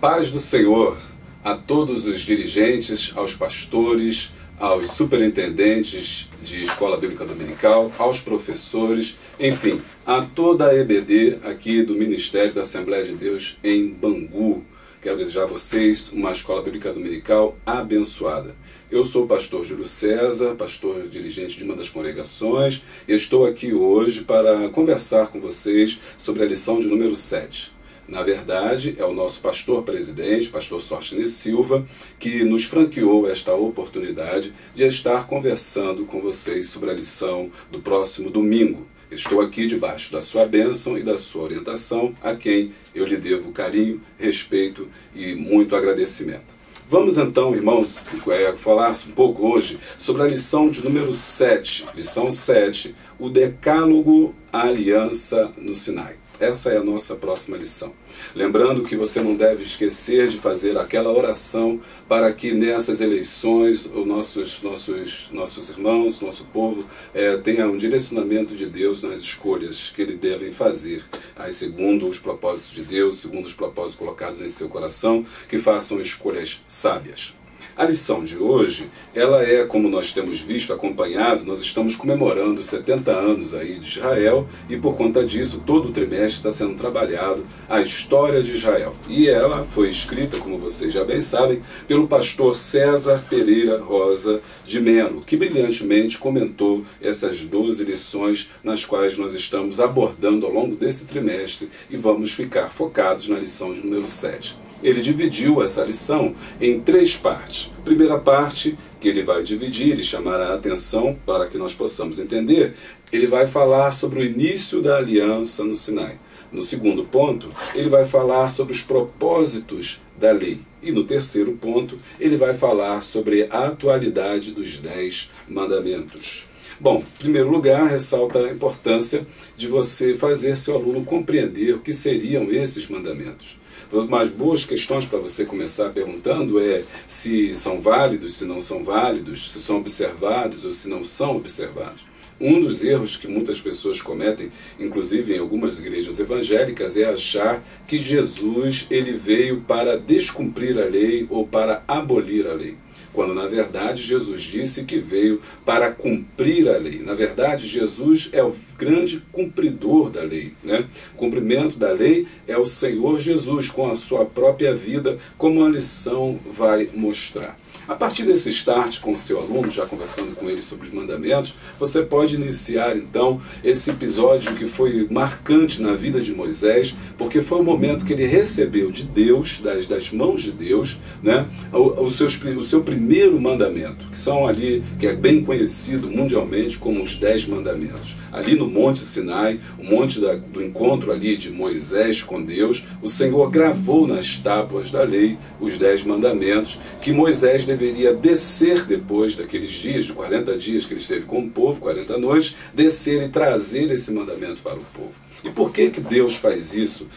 paz do Senhor a todos os dirigentes, aos pastores, aos superintendentes de escola bíblica dominical, aos professores, enfim, a toda a EBD aqui do Ministério da Assembleia de Deus em Bangu. Quero desejar a vocês uma escola bíblica dominical abençoada. Eu sou o pastor Júlio César, pastor dirigente de uma das congregações, e estou aqui hoje para conversar com vocês sobre a lição de número 7. Na verdade, é o nosso pastor-presidente, pastor Sóstenes Silva, que nos franqueou esta oportunidade de estar conversando com vocês sobre a lição do próximo domingo. Estou aqui debaixo da sua bênção e da sua orientação, a quem eu lhe devo carinho, respeito e muito agradecimento. Vamos então, irmãos, falar um pouco hoje sobre a lição de número 7. Lição 7, o Decálogo, a Aliança no Sinai. Essa é a nossa próxima lição. Lembrando que você não deve esquecer de fazer aquela oração para que nessas eleições os nossos irmãos, nosso povo, tenha um direcionamento de Deus nas escolhas que eles devem fazer, aí, segundo os propósitos de Deus, segundo os propósitos colocados em seu coração, que façam escolhas sábias. A lição de hoje, ela é, como nós temos visto, acompanhado, nós estamos comemorando os 70 anos aí de Israel e por conta disso, todo o trimestre está sendo trabalhado a história de Israel. E ela foi escrita, como vocês já bem sabem, pelo pastor César Pereira Rosa de Melo, que brilhantemente comentou essas 12 lições nas quais nós estamos abordando ao longo desse trimestre e vamos ficar focados na lição de número 7. Ele dividiu essa lição em 3 partes. Primeira parte, que ele vai dividir e chamar a atenção para que nós possamos entender, ele vai falar sobre o início da aliança no Sinai. No segundo ponto, ele vai falar sobre os propósitos da lei. E no terceiro ponto, ele vai falar sobre a atualidade dos 10 mandamentos. Bom, em primeiro lugar, ressalta a importância de você fazer seu aluno compreender o que seriam esses mandamentos. Umas boas questões para você começar perguntando é se são válidos, se não são válidos, se são observados ou se não são observados. Um dos erros que muitas pessoas cometem, inclusive em algumas igrejas evangélicas, é achar que Jesus ele veio para descumprir a lei ou para abolir a lei. Quando, na verdade, Jesus disse que veio para cumprir a lei. Na verdade, Jesus é o grande cumpridor da lei, né? O cumprimento da lei é o Senhor Jesus, com a sua própria vida, como a lição vai mostrar. A partir desse start com o seu aluno, já conversando com ele sobre os mandamentos, você pode iniciar então esse episódio que foi marcante na vida de Moisés, porque foi o momento que ele recebeu de Deus, das mãos de Deus, né, o seu primeiro mandamento, que são ali, que é bem conhecido mundialmente como os 10 mandamentos. Ali no Monte Sinai, o monte do encontro ali de Moisés com Deus, o Senhor gravou nas tábuas da lei os 10 mandamentos que Moisés deveria descer depois daqueles dias, de 40 dias que ele esteve com o povo, 40 noites, descer e trazer esse mandamento para o povo. E por que que Deus faz isso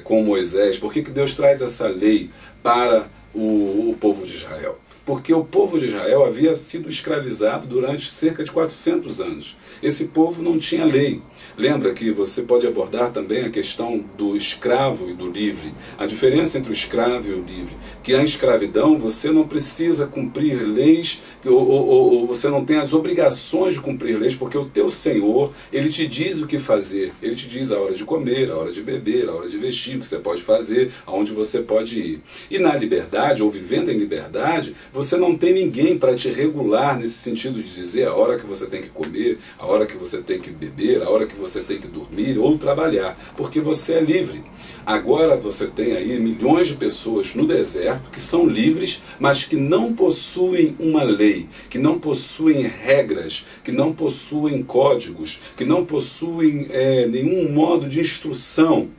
com Moisés? Por que que Deus traz essa lei para o povo de Israel? Porque o povo de Israel havia sido escravizado durante cerca de 400 anos. Esse povo não tinha lei. Lembra que você pode abordar também a questão do escravo e do livre. A diferença entre o escravo e o livre. Que a escravidão você não precisa cumprir leis ou você não tem as obrigações de cumprir leis, porque o teu Senhor, ele te diz o que fazer. Ele te diz a hora de comer, a hora de beber, a hora de vestir, o que você pode fazer, aonde você pode ir. E na liberdade, ou vivendo em liberdade, você não tem ninguém para te regular nesse sentido de dizer a hora que você tem que comer, a hora que você tem que beber, a hora que você tem que dormir ou trabalhar, porque você é livre. Agora você tem aí milhões de pessoas no deserto que são livres, mas que não possuem uma lei, que não possuem regras, que não possuem códigos, que não possuem nenhum modo de instrução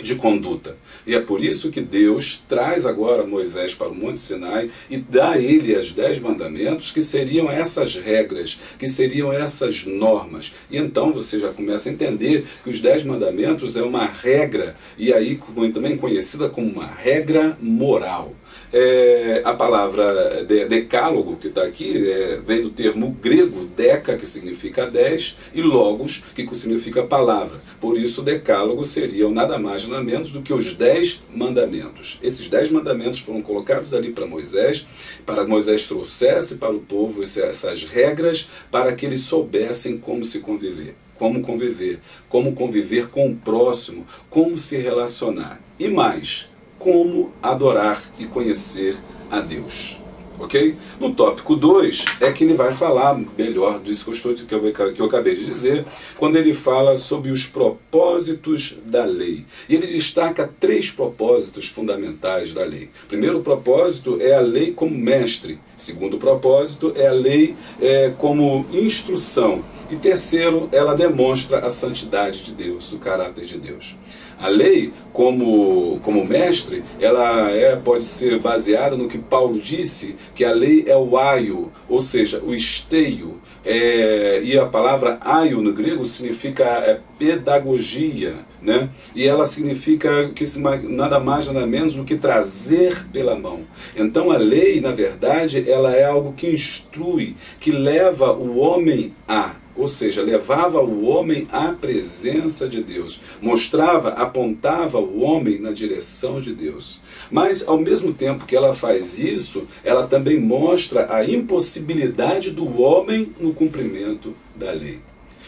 de conduta. E é por isso que Deus traz agora Moisés para o Monte Sinai e dá a ele as 10 mandamentos, que seriam essas regras, que seriam essas normas. E então você já começa a entender que os 10 mandamentos é uma regra, e aí também conhecida como uma regra moral. A palavra decálogo, que está aqui, vem do termo grego deca, que significa 10, e logos, que significa palavra. Por isso, decálogo seria nada mais, nada menos do que os 10 mandamentos. Esses 10 mandamentos foram colocados ali para Moisés, para que Moisés trouxesse para o povo essas regras, para que eles soubessem como se conviver. Como conviver com o próximo, como se relacionar. E mais, como adorar e conhecer a Deus. Ok? No tópico 2 é que ele vai falar melhor disso que eu acabei de dizer, quando ele fala sobre os propósitos da lei. E ele destaca 3 propósitos fundamentais da lei. O primeiro propósito é a lei como mestre. Segundo propósito é a lei como instrução. E terceiro, ela demonstra a santidade de Deus, o caráter de Deus. A lei, como mestre, ela pode ser baseada no que Paulo disse, que a lei é o aio, ou seja, o esteio. E a palavra aio no grego significa pedagogia, né? E ela significa nada mais, nada menos do que trazer pela mão. Então a lei, na verdade, ela é algo que instrui, que leva o homem ou seja, levava o homem à presença de Deus, apontava o homem na direção de Deus. Mas, ao mesmo tempo que ela faz isso, ela também mostra a impossibilidade do homem no cumprimento da lei.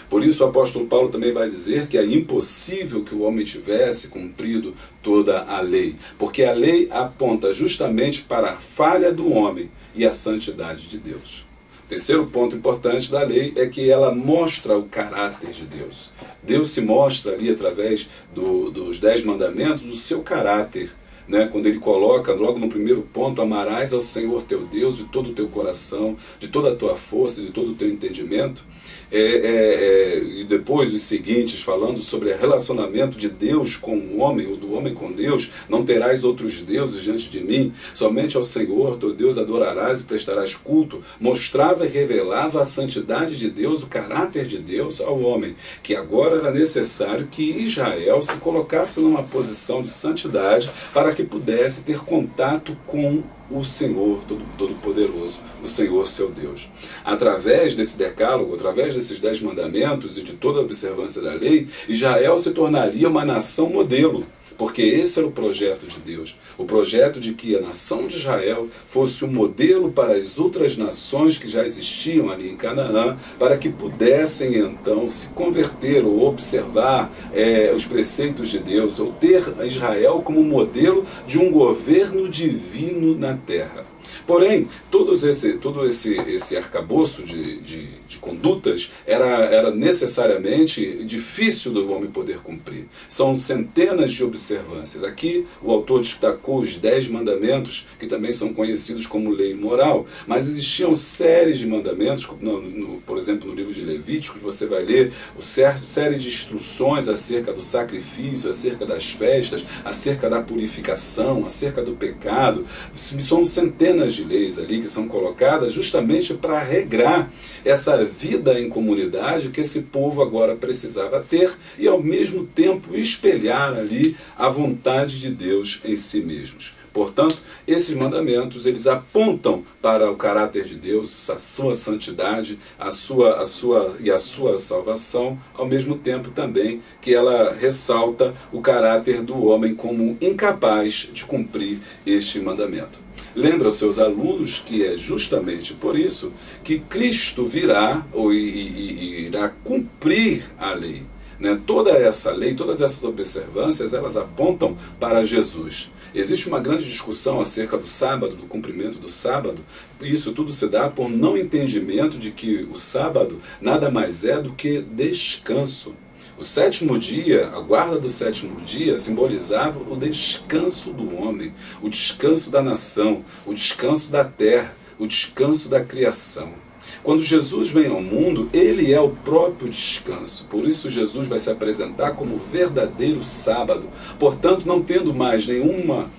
Por isso o apóstolo Paulo também vai dizer que é impossível que o homem tivesse cumprido toda a lei, porque a lei aponta justamente para a falha do homem e a santidade de Deus. Terceiro ponto importante da lei é que ela mostra o caráter de Deus. Deus se mostra ali através dos 10 mandamentos o seu caráter, né? Quando ele coloca logo no primeiro ponto: amarás ao Senhor teu Deus de todo o teu coração, de toda a tua força, de todo o teu entendimento. E depois os seguintes, falando sobre o relacionamento de Deus com o homem, ou do homem com Deus: não terás outros deuses diante de mim, somente ao Senhor teu Deus adorarás e prestarás culto. Mostrava e revelava a santidade de Deus, o caráter de Deus ao homem, que agora era necessário que Israel se colocasse numa posição de santidade para que pudesse ter contato com o Senhor Todo-Poderoso, o Senhor seu Deus. Através desse decálogo, através desses 10 mandamentos e de toda a observância da lei, Israel se tornaria uma nação modelo, porque esse era o projeto de Deus. O projeto de que a nação de Israel fosse um modelo para as outras nações que já existiam ali em Canaã, para que pudessem então se converter ou observar os preceitos de Deus, ou ter Israel como modelo de um governo divino na terra. Porém, todo esse arcabouço de condutas era necessariamente difícil do homem poder cumprir. São centenas de observâncias. Aqui o autor destacou os 10 mandamentos, que também são conhecidos como lei moral, mas existiam séries de mandamentos, por exemplo, no livro de Levítico, você vai ler série de instruções acerca do sacrifício, acerca das festas, acerca da purificação, acerca do pecado. São centenas de leis ali que são colocadas justamente para regrar essa vida em comunidade que esse povo agora precisava ter e ao mesmo tempo espelhar ali a vontade de Deus em si mesmos. Portanto, esses mandamentos, eles apontam para o caráter de Deus, a sua santidade, a sua salvação, ao mesmo tempo também que ela ressalta o caráter do homem como incapaz de cumprir este mandamento. Lembra aos seus alunos que é justamente por isso que Cristo virá e irá cumprir a lei. Toda essa lei, todas essas observâncias, elas apontam para Jesus. Existe uma grande discussão acerca do sábado, do cumprimento do sábado, e isso tudo se dá por não entendimento de que o sábado nada mais é do que descanso. O sétimo dia, a guarda do sétimo dia, simbolizava o descanso do homem, o descanso da nação, o descanso da terra, o descanso da criação. Quando Jesus vem ao mundo, ele é o próprio descanso. Por isso Jesus vai se apresentar como o verdadeiro sábado. Portanto, não tendo mais nenhuma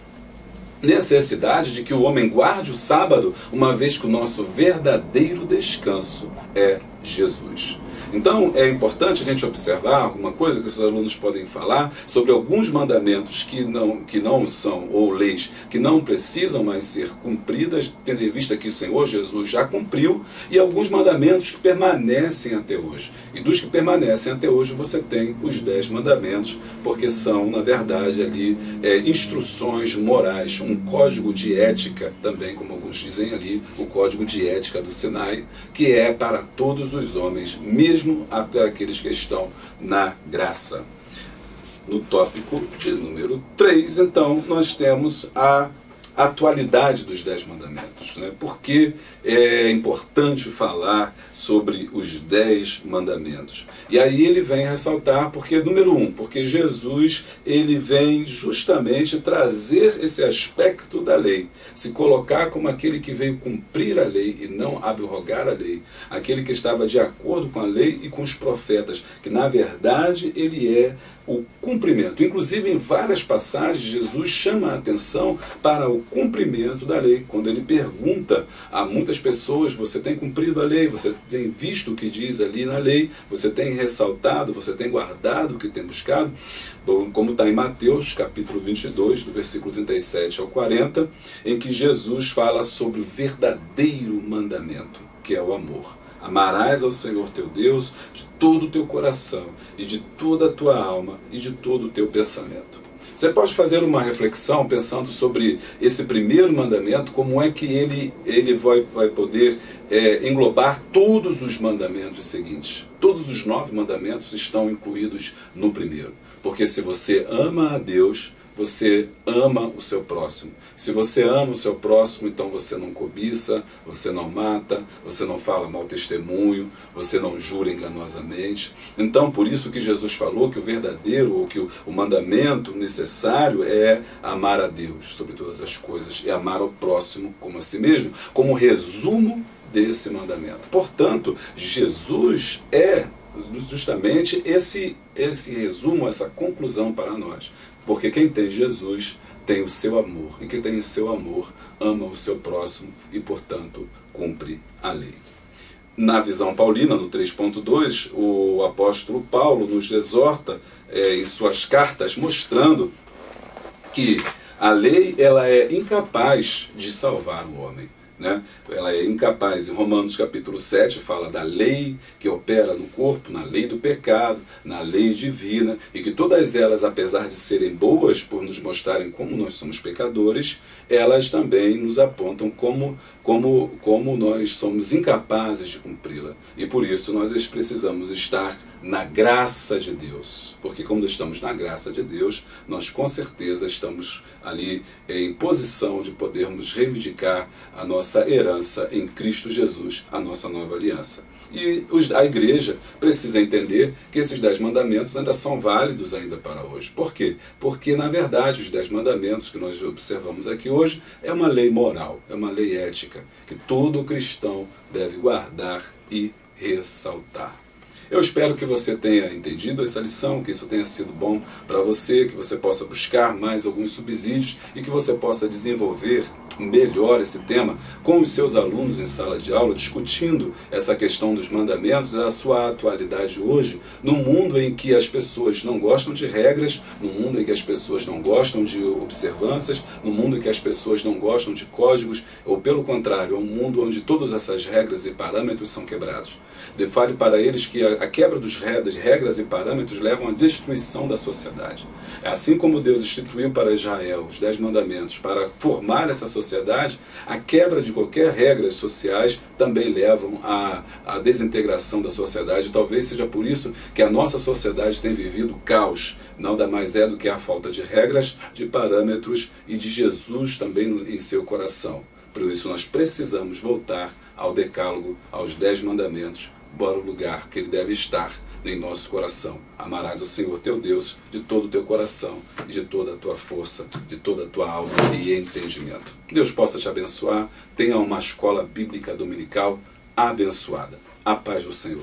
necessidade de que o homem guarde o sábado, uma vez que o nosso verdadeiro descanso é Jesus. Então é importante a gente observar alguma coisa que os alunos podem falar sobre alguns mandamentos que não são, ou leis que não precisam mais ser cumpridas, tendo em vista que o Senhor Jesus já cumpriu, e alguns mandamentos que permanecem até hoje. E dos que permanecem até hoje você tem os 10 mandamentos, porque são, na verdade, ali instruções morais, um código de ética também, como alguns dizem ali, o código de ética do Sinai, que é para todos os homens, mesmo para aqueles que estão na graça. No tópico de número 3, então, nós temos a atualidade dos 10 mandamentos, né? Por que é importante falar sobre os 10 mandamentos? E aí ele vem ressaltar, porque, número 1, porque Jesus ele vem justamente trazer esse aspecto da lei, se colocar como aquele que veio cumprir a lei e não abrogar a lei, aquele que estava de acordo com a lei e com os profetas, que na verdade ele é o cumprimento. Inclusive, em várias passagens, Jesus chama a atenção para o cumprimento da lei. Quando ele pergunta a muitas pessoas, você tem cumprido a lei? Você tem visto o que diz ali na lei? Você tem ressaltado? Você tem guardado o que tem buscado? Bom, como está em Mateus, capítulo 22, do versículo 37 ao 40, em que Jesus fala sobre o verdadeiro mandamento, que é o amor. Amarás ao Senhor teu Deus de todo o teu coração, e de toda a tua alma, e de todo o teu pensamento. Você pode fazer uma reflexão pensando sobre esse primeiro mandamento, como é que ele vai poder englobar todos os mandamentos seguintes. Todos os 9 mandamentos estão incluídos no primeiro. Porque se você ama a Deus, você ama o seu próximo. Se você ama o seu próximo, então você não cobiça, você não mata, você não fala mau testemunho, você não jura enganosamente. Então, por isso que Jesus falou que o verdadeiro, ou que o mandamento necessário é amar a Deus sobre todas as coisas e amar ao próximo como a si mesmo, como resumo desse mandamento. Portanto, Jesus é justamente esse resumo, essa conclusão para nós. Porque quem tem Jesus tem o seu amor, e quem tem o seu amor ama o seu próximo e, portanto, cumpre a lei. Na visão paulina, no 3.2, o apóstolo Paulo nos exorta em suas cartas, mostrando que a lei ela é incapaz de salvar o homem. Né? Ela é incapaz. Em Romanos capítulo 7 fala da lei que opera no corpo, na lei do pecado, na lei divina, e que todas elas, apesar de serem boas por nos mostrarem como nós somos pecadores, elas também nos apontam como nós somos incapazes de cumpri-la. E por isso nós precisamos estar na graça de Deus. Porque quando estamos na graça de Deus, nós com certeza estamos ali em posição de podermos reivindicar a nossa herança em Cristo Jesus, a nossa nova aliança. E a igreja precisa entender que esses 10 mandamentos ainda são válidos ainda para hoje. Por quê? Porque, na verdade, os 10 mandamentos que nós observamos aqui hoje é uma lei moral, é uma lei ética, que todo cristão deve guardar e ressaltar. Eu espero que você tenha entendido essa lição, que isso tenha sido bom para você, que você possa buscar mais alguns subsídios e que você possa desenvolver melhor esse tema com os seus alunos em sala de aula, discutindo essa questão dos mandamentos, a sua atualidade hoje, num mundo em que as pessoas não gostam de regras, num mundo em que as pessoas não gostam de observâncias, num mundo em que as pessoas não gostam de códigos, ou pelo contrário, é um mundo onde todas essas regras e parâmetros são quebrados. Fale para eles que a quebra dos regras e parâmetros levam à destruição da sociedade. Assim como Deus instituiu para Israel os 10 mandamentos para formar essa sociedade, a quebra de qualquer regras sociais também levam à desintegração da sociedade. Talvez seja por isso que a nossa sociedade tem vivido caos. Nada mais é do que a falta de regras, de parâmetros e de Jesus também em seu coração. Por isso nós precisamos voltar ao decálogo, aos 10 mandamentos, para o lugar que ele deve estar em nosso coração. Amarás o Senhor teu Deus de todo o teu coração e de toda a tua força, de toda a tua alma e entendimento. Deus possa te abençoar. Tenha uma escola bíblica dominical abençoada. A paz do Senhor.